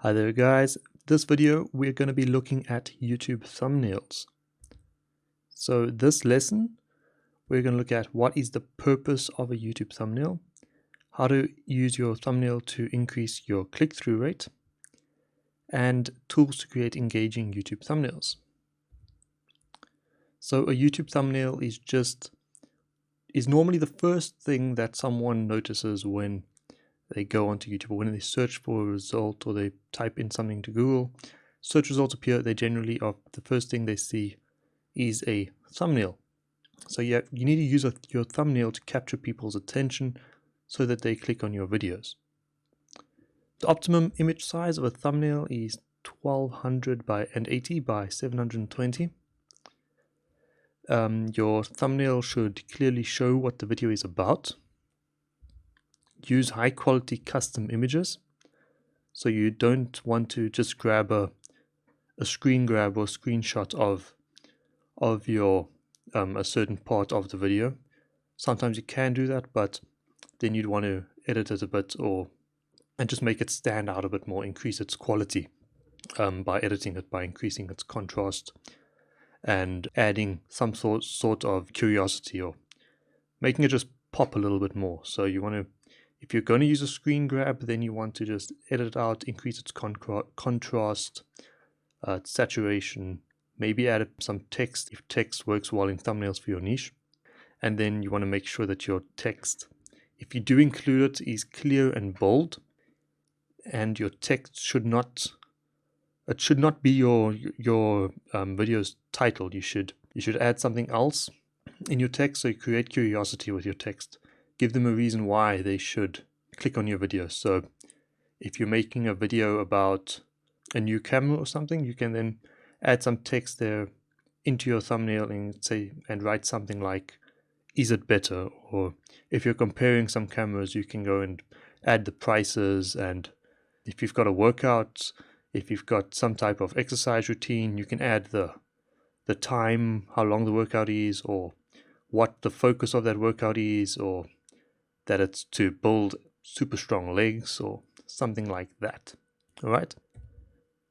Hi there guys, this video we're going to be looking at YouTube thumbnails. So this lesson we're going to look at what is the purpose of a YouTube thumbnail, how to use your thumbnail to increase your click-through rate, and tools to create engaging YouTube thumbnails. So a YouTube thumbnail is normally the first thing that someone notices when they go onto YouTube, or when they search for a result or they type in something to Google, search results appear, they generally are the first thing they see is a thumbnail. So you need to use your thumbnail to capture people's attention so that they click on your videos. The optimum image size of a thumbnail is 1200 by 80 by 720. Your thumbnail should clearly show what the video is about. Use high quality custom images, so you don't want to just grab a screen grab or screenshot of your a certain part of the video. Sometimes you can do that, but then you'd want to edit it a bit and just make it stand out a bit more, increase its quality by editing it, by increasing its contrast and adding some sort of curiosity or making it just pop a little bit more. So you want to, if you're going to use a screen grab, then you want to just edit it out, increase its contrast, saturation, maybe add some text if text works well in thumbnails for your niche. And then you want to make sure that your text, if you do include it, is clear and bold. And your text should not be your video's title. You should add something else in your text, so you create curiosity with your text. Give them a reason why they should click on your video. So if you're making a video about a new camera or something, you can then add some text there into your thumbnail and write something like, is it better? Or if you're comparing some cameras, you can go and add the prices. And if you've got a workout, if you've got some type of exercise routine, you can add the time, how long the workout is, or what the focus of that workout is, or that it's to build super strong legs or something like that. All right.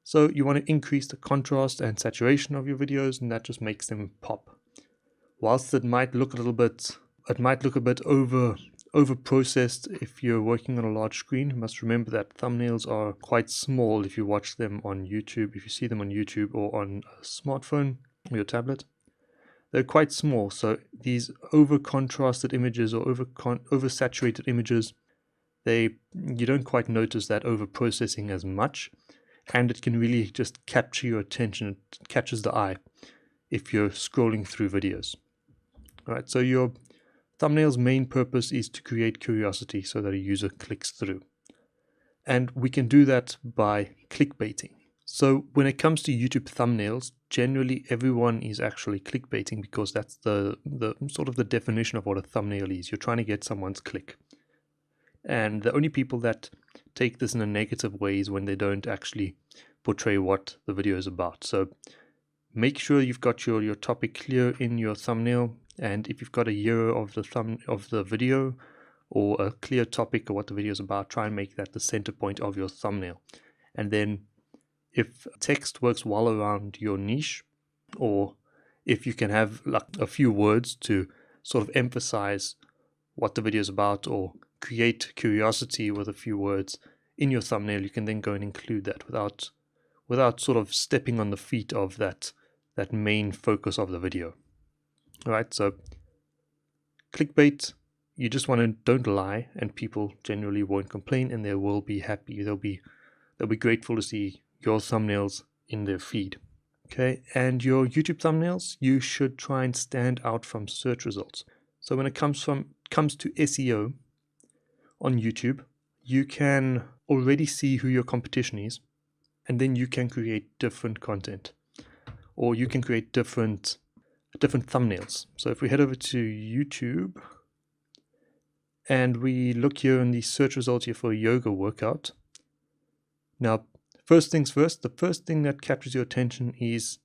So you want to increase the contrast and saturation of your videos, and that just makes them pop. Whilst it might look a bit over processed if you're working on a large screen, you must remember that thumbnails are quite small if you watch them on YouTube, if you see them on YouTube or on a smartphone or your tablet. They're quite small, so these over-contrasted images or over-saturated images, you don't quite notice that over-processing as much, and it can really just capture your attention. It catches the eye if you're scrolling through videos. All right, so your thumbnail's main purpose is to create curiosity so that a user clicks through. And we can do that by clickbaiting. So when it comes to YouTube thumbnails, generally everyone is actually clickbaiting, because that's the sort of the definition of what a thumbnail is. You're trying to get someone's click. And the only people that take this in a negative way is when they don't actually portray what the video is about. So make sure you've got your topic clear in your thumbnail, and if you've got a year of the video or a clear topic of what the video is about, try and make that the center point of your thumbnail. And then if text works well around your niche, or if you can have like a few words to sort of emphasize what the video is about or create curiosity with a few words in your thumbnail, you can then go and include that without sort of stepping on the feet of that main focus of the video. All right, so clickbait, you just want to don't lie, and people generally won't complain, and they will be happy. They'll be grateful to see your thumbnails in their feed. Okay, and your YouTube thumbnails, you should try and stand out from search results. So when it comes to SEO on YouTube, you can already see who your competition is, and then you can create different content, or you can create different thumbnails. So if we head over to YouTube and we look here in the search results here for a yoga workout. Now, first things first, the first thing that captures your attention is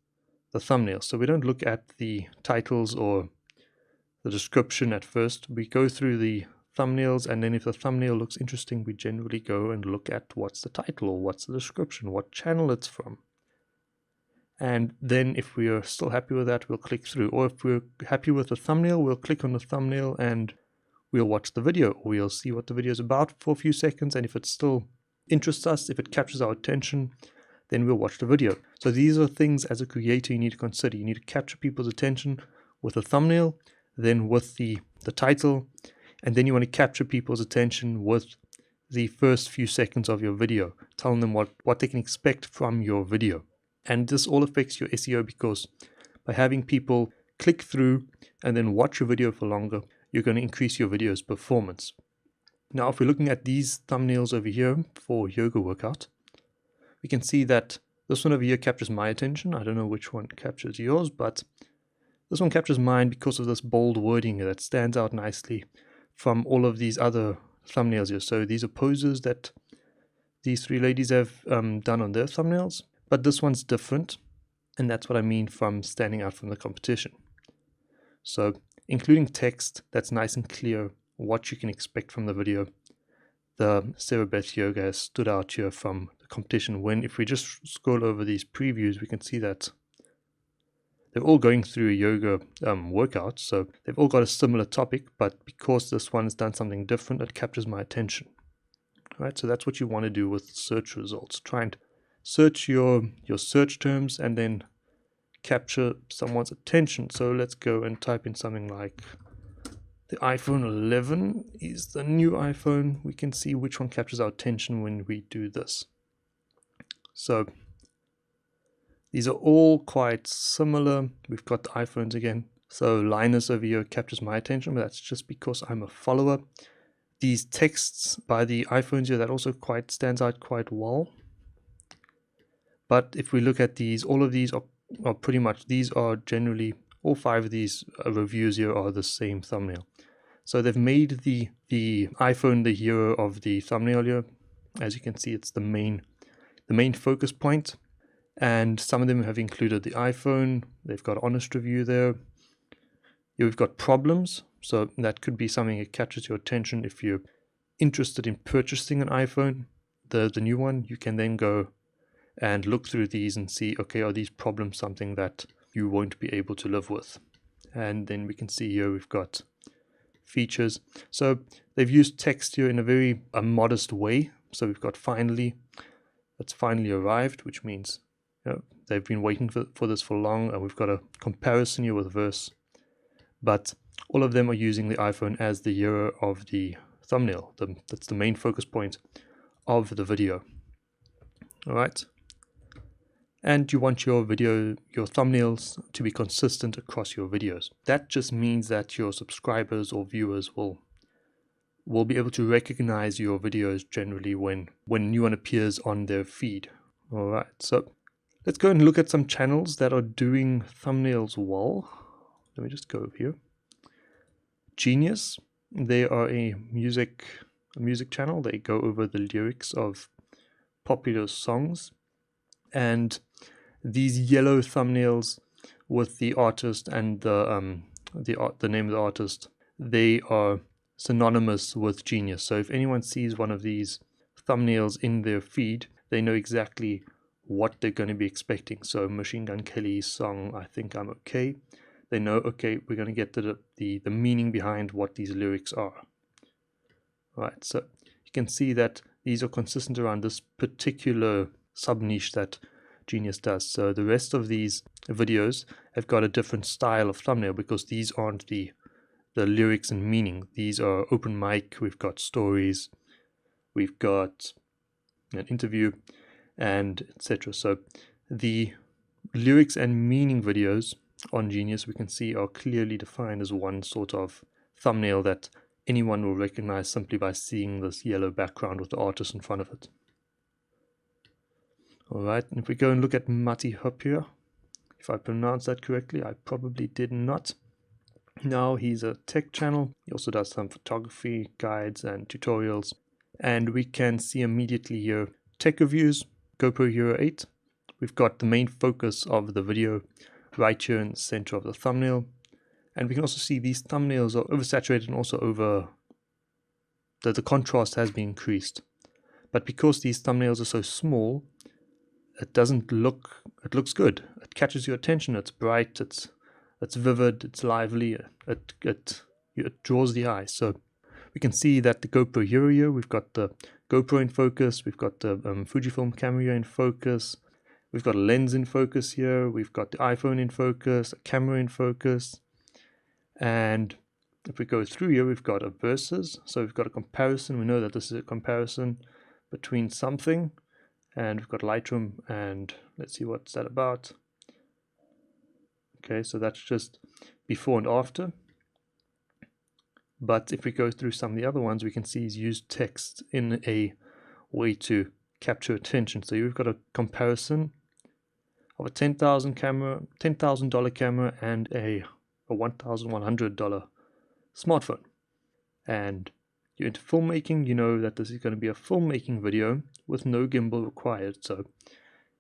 the thumbnail. So we don't look at the titles or the description at first. We go through the thumbnails, and then if the thumbnail looks interesting, we generally go and look at what's the title or what's the description, what channel it's from. And then if we are still happy with that, we'll click through. Or if we're happy with the thumbnail, we'll click on the thumbnail and we'll watch the video. We'll see what the video is about for a few seconds, and if it still interests us, if it captures our attention, then we'll watch the video. So these are things as a creator you need to consider. You need to capture people's attention with a thumbnail, then with the title, and then you want to capture people's attention with the first few seconds of your video, telling them what they can expect from your video. And this all affects your SEO, because by having people click through and then watch your video for longer, you're going to increase your video's performance. Now, if we're looking at these thumbnails over here for yoga workout, we can see that this one over here captures my attention. I don't know which one captures yours, but this one captures mine because of this bold wording that stands out nicely from all of these other thumbnails here. So these are poses that these three ladies have done on their thumbnails, but this one's different, and that's what I mean from standing out from the competition. So including text that's nice and clear what you can expect from the video. The Sarah Beth Yoga has stood out here from the competition, when if we just scroll over these previews, we can see that they're all going through a yoga workout, so they've all got a similar topic, but because this one has done something different, it captures my attention. All right, so that's what you want to do with search results. Try and search your search terms and then capture someone's attention. So let's go and type in something like the iPhone 11 is the new iPhone. We can see which one captures our attention when we do this. So these are all quite similar. We've got the iPhones again. So Linus over here captures my attention, but that's just because I'm a follower. These texts by the iPhones here, that also quite stands out quite well. But if we look at these, all of these are pretty much, these are generally, all 5 of these reviews here are the same thumbnail. So they've made the iPhone the hero of the thumbnail here. As you can see, it's the main focus point. And some of them have included the iPhone. They've got honest review there. Here we've got problems. So that could be something that catches your attention. If you're interested in purchasing an iPhone, the new one, you can then go and look through these and see, okay, are these problems something that you won't be able to live with? And then we can see here we've got features. So they've used text here in a very modest way. So we've got finally, that's finally arrived, which means they've been waiting for this for long, and we've got a comparison here with verse. But all of them are using the iPhone as the hero of the thumbnail. That's the main focus point of the video. All right. And you want your thumbnails to be consistent across your videos. That just means that your subscribers or viewers will be able to recognize your videos generally when a new one appears on their feed. All right, so let's go and look at some channels that are doing thumbnails well. Let me just go over here. Genius, they are a music channel. They go over the lyrics of popular songs. And these yellow thumbnails with the artist and the name of the artist, they are synonymous with genius. So if anyone sees one of these thumbnails in their feed, they know exactly what they're going to be expecting. So Machine Gun Kelly's song, I Think I'm Okay. They know, okay, we're going to get the meaning behind what these lyrics are. All right, so you can see that these are consistent around this particular sub-niche that Genius does. So the rest of these videos have got a different style of thumbnail, because these aren't the lyrics and meaning. These are open mic, we've got stories, we've got an interview, and etc. So the lyrics and meaning videos on Genius, we can see, are clearly defined as one sort of thumbnail that anyone will recognize simply by seeing this yellow background with the artist in front of it. Alright, and if we go and look at Matti Hupp here, if I pronounced that correctly, I probably did not. Now he's a tech channel. He also does some photography guides and tutorials. And we can see immediately here tech reviews, GoPro Hero 8. We've got the main focus of the video right here in the center of the thumbnail. And we can also see these thumbnails are oversaturated and also the contrast has been increased. But because these thumbnails are so small, it looks good. It catches your attention. It's bright. It's vivid. It's lively. It draws the eye. So we can see that the GoPro Hero here, we've got the GoPro in focus. We've got the Fujifilm camera in focus. We've got a lens in focus here. We've got the iPhone in focus, a camera in focus. And if we go through here, we've got a versus. So we've got a comparison. We know that this is a comparison between something. And we've got Lightroom, and let's see what's that about. Okay, so that's just before and after. But if we go through some of the other ones, we can see he's used text in a way to capture attention. So you've got a comparison of a $10,000 camera and a $1,100 smartphone. And you're into filmmaking, you know that this is going to be a filmmaking video with no gimbal required. So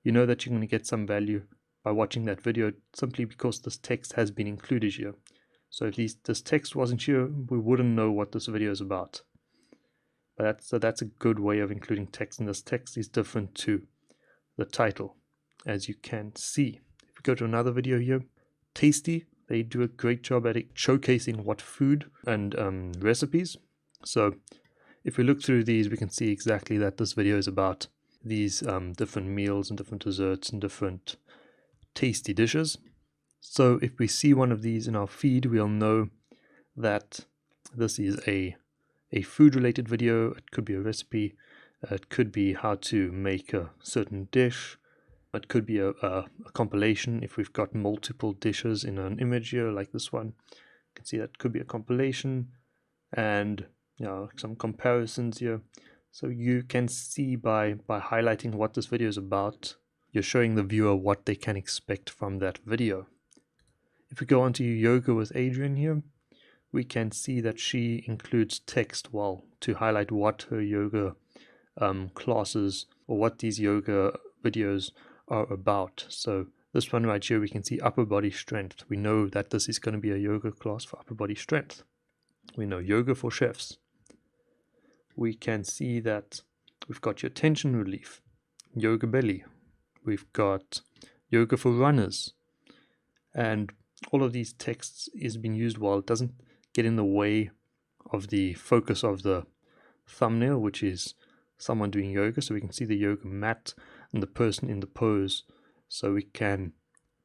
you know that you're going to get some value by watching that video simply because this text has been included here. So if this text wasn't here, we wouldn't know what this video is about. But that's a good way of including text, and this text is different to the title, as you can see. If we go to another video here, Tasty, they do a great job at showcasing what food and recipes. So if we look through these, we can see exactly that this video is about these different meals and different desserts and different tasty dishes. So if we see one of these in our feed, we'll know that this is a food related video. It could be a recipe. It could be how to make a certain dish. It could be a compilation. If we've got multiple dishes in an image here, like this one, you can see that could be a compilation, and some comparisons here. So you can see by highlighting what this video is about, you're showing the viewer what they can expect from that video. If we go on to Yoga with Adrian here, we can see that she includes text to highlight what her yoga classes or what these yoga videos are about. So this one right here, we can see upper body strength. We know that this is going to be a yoga class for upper body strength. We know yoga for chefs. We can see that we've got your tension relief, yoga belly. We've got yoga for runners. And all of these texts is being used while it doesn't get in the way of the focus of the thumbnail, which is someone doing yoga. So we can see the yoga mat and the person in the pose. So we can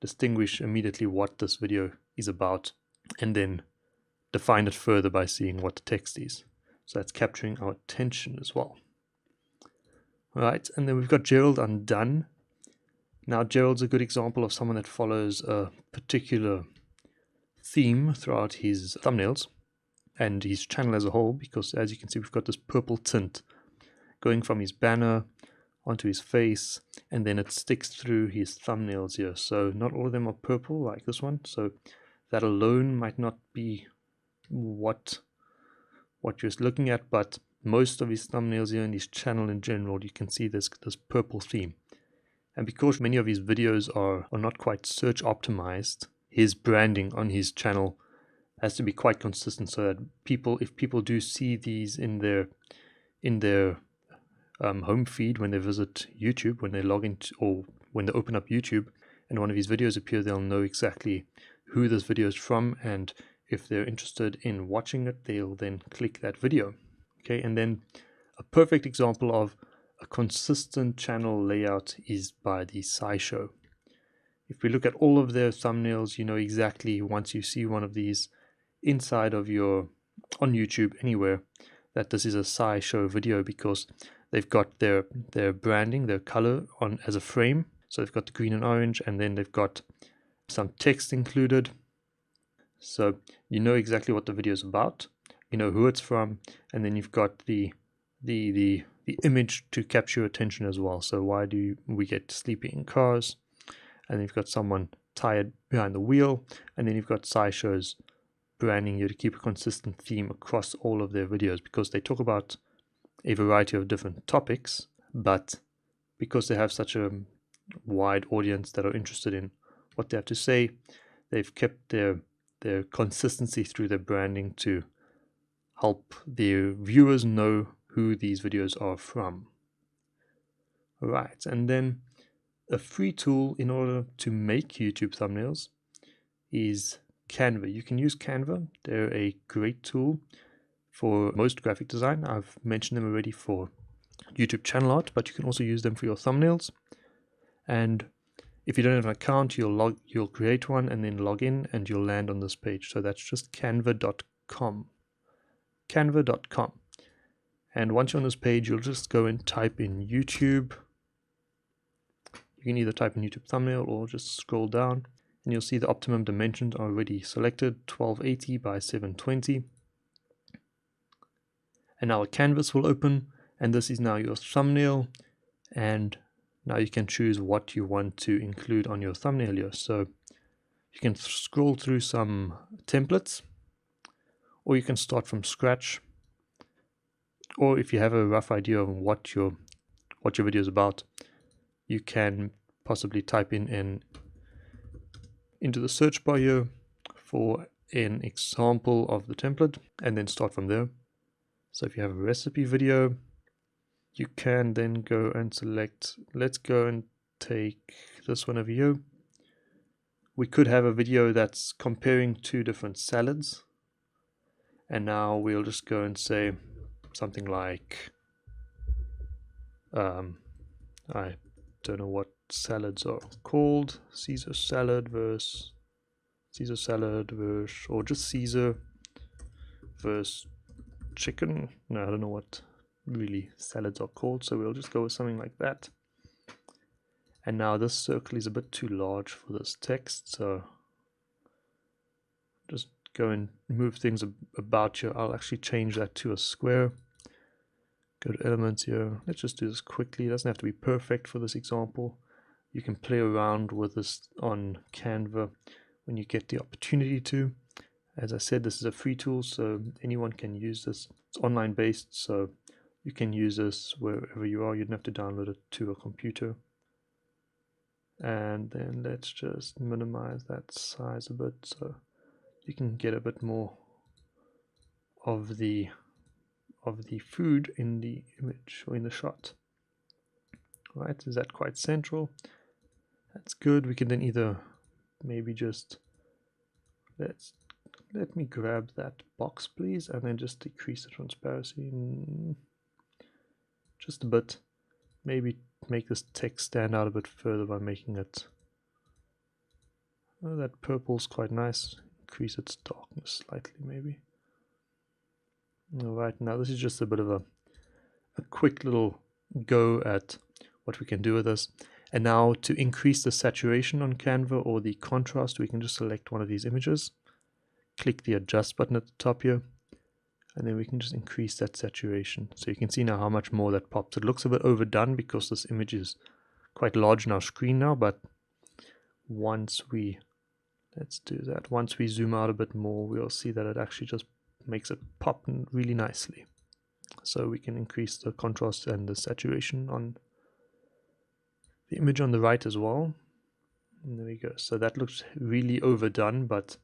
distinguish immediately what this video is about and then define it further by seeing what the text is. So that's capturing our attention as well. All right, and then we've got Gerald Undone. Now, Gerald's a good example of someone that follows a particular theme throughout his thumbnails and his channel as a whole, because as you can see, we've got this purple tint going from his banner onto his face, and then it sticks through his thumbnails here. So not all of them are purple like this one. So that alone might not be what you're looking at, but most of his thumbnails here and his channel in general, you can see this purple theme. And because many of his videos are not quite search optimized, his branding on his channel has to be quite consistent, so that if people do see these in their home feed when they visit YouTube, when they log into, or when they open up YouTube and one of his videos appear, they'll know exactly who this video is from, and if they're interested in watching it, they'll then click that video. Okay, and then a perfect example of a consistent channel layout is by the SciShow. If we look at all of their thumbnails, you know exactly, once you see one of these inside of on YouTube anywhere, that this is a SciShow video, because they've got their branding, their color on as a frame. So they've got the green and orange, and then they've got some text included. So you know exactly what the video is about, you know who it's from, and then you've got the image to capture your attention as well. So why do we get sleepy in cars? And then you've got someone tired behind the wheel, and then you've got SciShow's branding here to keep a consistent theme across all of their videos, because they talk about a variety of different topics, but because they have such a wide audience that are interested in what they have to say, they've kept their consistency through their branding to help the viewers know who these videos are from. Alright, and then a free tool in order to make YouTube thumbnails is Canva. You can use Canva. They're a great tool for most graphic design. I've mentioned them already for YouTube channel art, but you can also use them for your thumbnails. And if you don't have an account, you'll create one and then log in and you'll land on this page. So that's just canva.com. Canva.com. And once you're on this page, you'll just go and type in YouTube. You can either type in YouTube thumbnail or just scroll down and you'll see the optimum dimensions are already selected, 1280 by 720. And now a canvas will open, and this is now your thumbnail, and now you can choose what you want to include on your thumbnail here. So you can scroll through some templates, or you can start from scratch, or if you have a rough idea of what your video is about, you can possibly type into the search bar here for an example of the template and then start from there. So if you have a recipe video, you can then go and select, let's go and take this one over here. We could have a video that's comparing two different salads. And now we'll just go and say something like, I don't know what salads are called, Caesar salad versus, or just Caesar versus chicken. No, I don't know what really salads are called, so we'll just go with something like that. And now this circle is a bit too large for this text, so just go and move things about here. I'll actually change that to a square. Go to elements here. Let's just do this quickly. It doesn't have to be perfect for this example. You can play around with this on Canva when you get the opportunity to. As I said, this is a free tool, so anyone can use this. It's online based, so you can use this wherever you are. You don't have to download it to a computer. And then let's just minimize that size a bit so you can get a bit more of the food in the image or in the shot. Right, is that quite central? That's good. We can then either maybe just let me grab that box, please, and then just decrease the transparency just a bit. Maybe make this text stand out a bit further by making it. Oh, that purple's quite nice. Increase its darkness slightly, maybe. Alright, now this is just a bit of a quick little go at what we can do with this. And now to increase the saturation on Canva or the contrast, we can just select one of these images. Click the adjust button at the top here, and then we can just increase that saturation. So you can see now how much more that pops. It looks a bit overdone because this image is quite large on our screen now, but once we zoom out a bit more, we'll see that it actually just makes it pop really nicely. So we can increase the contrast and the saturation on the image on the right as well. And there we go. So that looks really overdone, but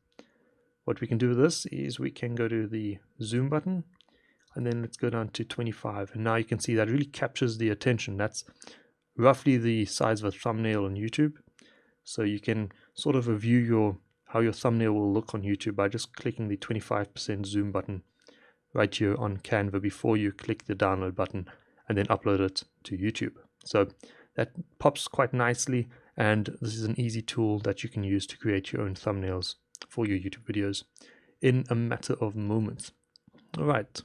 what we can do with this is we can go to the zoom button and then let's go down to 25. And now you can see that really captures the attention. That's roughly the size of a thumbnail on YouTube. So you can sort of review how your thumbnail will look on YouTube by just clicking the 25% zoom button right here on Canva before you click the download button and then upload it to YouTube. So that pops quite nicely, and this is an easy tool that you can use to create your own thumbnails for your YouTube videos in a matter of moments. Alright,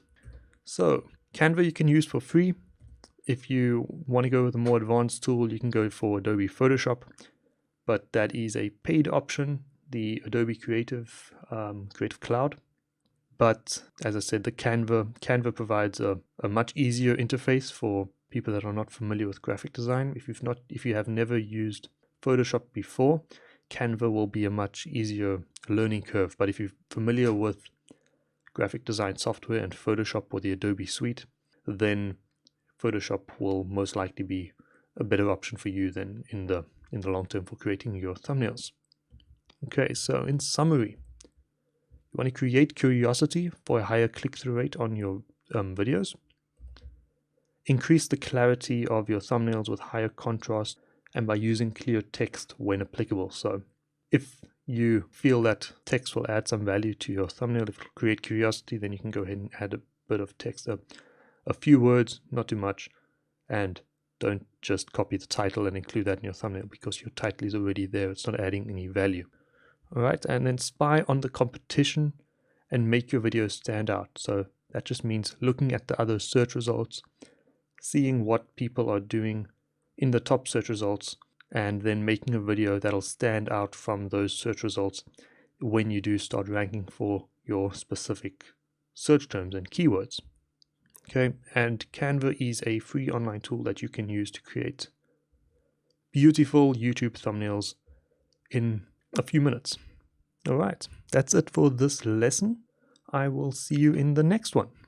so Canva you can use for free. If you want to go with a more advanced tool, you can go for Adobe Photoshop, but that is a paid option, the Adobe Creative Cloud. But as I said, the Canva provides a much easier interface for people that are not familiar with graphic design. If you have never used Photoshop before, Canva will be a much easier learning curve. But if you're familiar with graphic design software and Photoshop or the Adobe suite, then Photoshop will most likely be a better option for you than in the long term for creating your thumbnails. Okay, so in summary, You want to create curiosity for a higher click-through rate on your videos. Increase the clarity of your thumbnails with higher contrast and by using clear text when applicable. So if you feel that text will add some value to your thumbnail, if it will create curiosity, then you can go ahead and add a bit of text, a few words, not too much, and don't just copy the title and include that in your thumbnail because your title is already there. It's not adding any value. All right, and then spy on the competition and make your video stand out. So that just means looking at the other search results, seeing what people are doing in the top search results, and then making a video that'll stand out from those search results when you do start ranking for your specific search terms and keywords. Okay, and Canva is a free online tool that you can use to create beautiful YouTube thumbnails in a few minutes. All right, that's it for this lesson. I will see you in the next one.